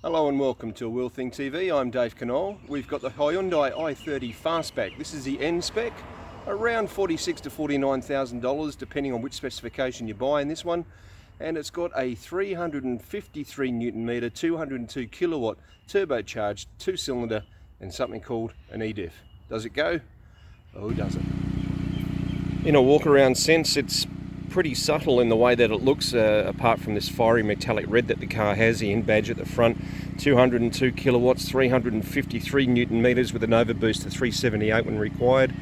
Hello and welcome to Wheel Thing TV. I'm Dave Knoll. We've got the Hyundai i30 Fastback. This is the N spec, around $46,000 to $49,000 depending on which specification you buy in this one. And it's got a 353 Newton meter, 202 kilowatt turbocharged 2-cylinder and something called an eDiff. Does it go? Oh, does it? In a walk around sense, it's pretty subtle in the way that it looks, apart from this fiery metallic red that the car has, the N badge at the front. 202 kilowatts, 353 Newton meters with an overboost of 378 when required.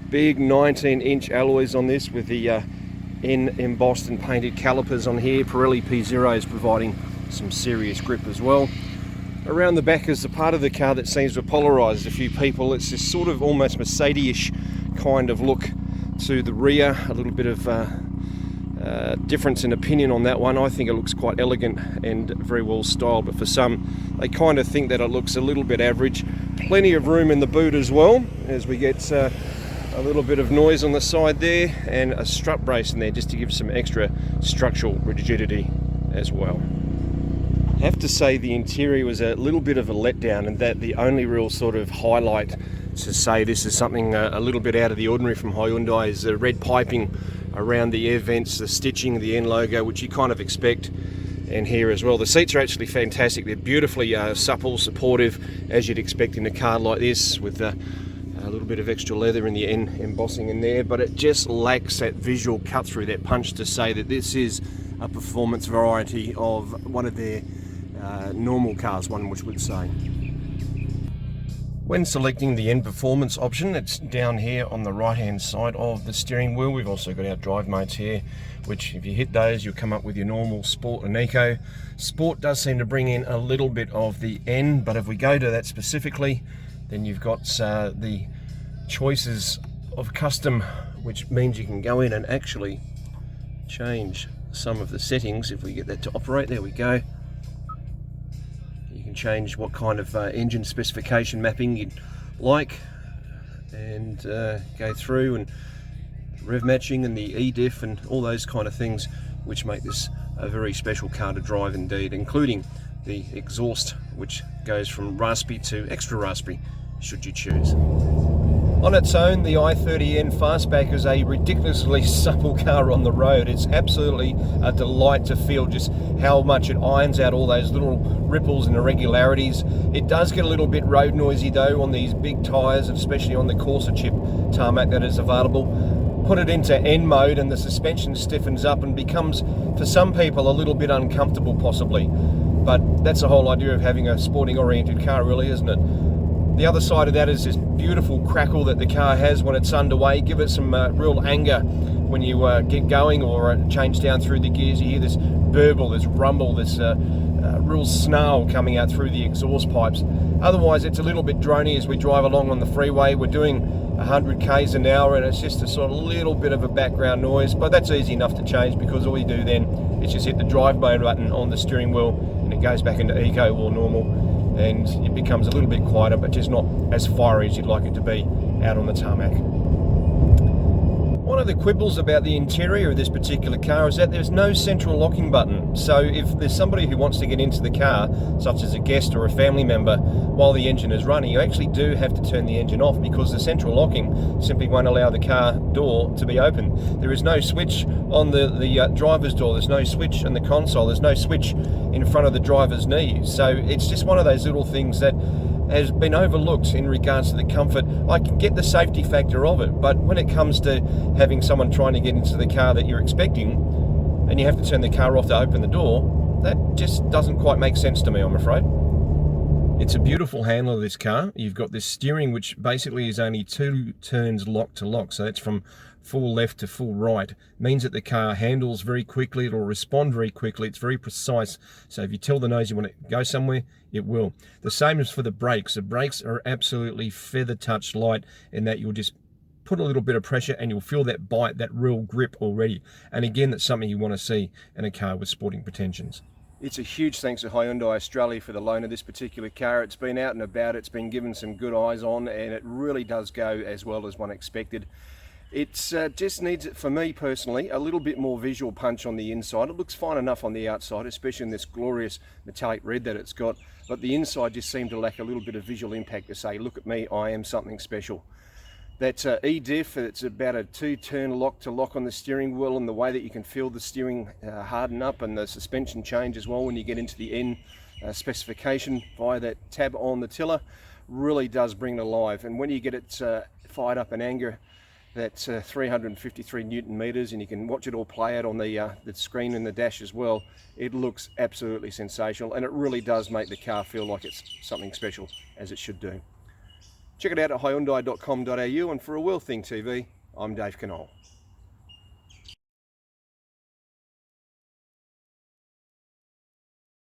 Big 19-inch alloys on this with the N embossed and painted calipers on here. Pirelli P0 is providing some serious grip as well. Around the back is the part of the car that seems to have polarized a few people. It's this sort of almost Mercedes-ish kind of look to the rear, a little bit of difference in opinion on that one. I think it looks quite elegant and very well styled, but for some they kind of think that it looks a little bit average. Plenty of room in the boot as well, as we get a little bit of noise on the side there, and a strut brace in there just to give some extra structural rigidity as well. I have to say the interior was a little bit of a letdown, and that the only real sort of highlight to say this is something a little bit out of the ordinary from Hyundai is the red piping around the air vents, the stitching, the N logo, which you kind of expect, and here as well. The seats are actually fantastic. They're beautifully supple, supportive, as you'd expect in a car like this, with a little bit of extra leather in the N embossing in there, but it just lacks that visual cut through, that punch to say that this is a performance variety of one of their normal cars, one which would say. When selecting the N Performance option, it's down here on the right hand side of the steering wheel. We've also got our drive modes here, which if you hit those, you'll come up with your normal Sport and Eco. Sport does seem to bring in a little bit of the N, but if we go to that specifically, then you've got the choices of custom, which means you can go in and actually change some of the settings. If we get that to operate, there we go. Change what kind of engine specification mapping you'd like, and go through and rev matching and the eDiff and all those kind of things, which make this a very special car to drive indeed, including the exhaust, which goes from raspy to extra raspy should you choose. On its own, the i30N Fastback is a ridiculously supple car on the road. It's absolutely a delight to feel just how much it irons out all those little ripples and irregularities. It does get a little bit road noisy though on these big tyres, especially on the Corsa chip tarmac that is available. Put it into N mode and the suspension stiffens up and becomes, for some people, a little bit uncomfortable possibly. But that's the whole idea of having a sporting oriented car, really, isn't it? The other side of that is this beautiful crackle that the car has when it's underway. Give it some real anger when you get going or change down through the gears. You hear this burble, this rumble, this real snarl coming out through the exhaust pipes. Otherwise, it's a little bit drony as we drive along on the freeway. We're doing 100 k's an hour and it's just a sort of little bit of a background noise, but that's easy enough to change because all you do then is just hit the drive mode button on the steering wheel and it goes back into eco or normal, and it becomes a little bit quieter, but just not as fiery as you'd like it to be out on the tarmac. One of the quibbles about the interior of this particular car is that there's no central locking button. So if there's somebody who wants to get into the car, such as a guest or a family member, while the engine is running, you actually do have to turn the engine off because the central locking simply won't allow the car door to be open. There is no switch on the driver's door, there's no switch on the console, there's no switch in front of the driver's knee. So it's just one of those little things that has been overlooked in regards to the comfort. I can get the safety factor of it, but when it comes to having someone trying to get into the car that you're expecting and you have to turn the car off to open the door, that just doesn't quite make sense to me, I'm afraid. It's a beautiful handle of this car. You've got this steering which basically is only 2 turns lock to lock, so that's from full left to full right. It means that the car handles very quickly, it'll respond very quickly, it's very precise, so if you tell the nose you want to go somewhere, it will. The same as for the brakes. The brakes are absolutely feather touch light in that you'll just put a little bit of pressure and you'll feel that bite, that real grip already. And again, that's something you want to see in a car with sporting pretensions. It's a huge thanks to Hyundai Australia for the loan of this particular car. It's been out and about, it's been given some good eyes on, and it really does go as well as one expected. It just needs, for me personally, a little bit more visual punch on the inside. It looks fine enough on the outside, especially in this glorious metallic red that it's got, but the inside just seemed to lack a little bit of visual impact to say, look at me, I am something special. That E-diff, it's about a 2-turn lock to lock on the steering wheel, and the way that you can feel the steering harden up and the suspension change as well when you get into the N specification via that tab on the tiller, really does bring it alive. And when you get it fired up in anger, that's 353 Newton meters, and you can watch it all play out on the screen in the dash as well. It looks absolutely sensational, and it really does make the car feel like it's something special, as it should do. Check it out at hyundai.com.au, and for A World Thing TV, I'm Dave Knoll.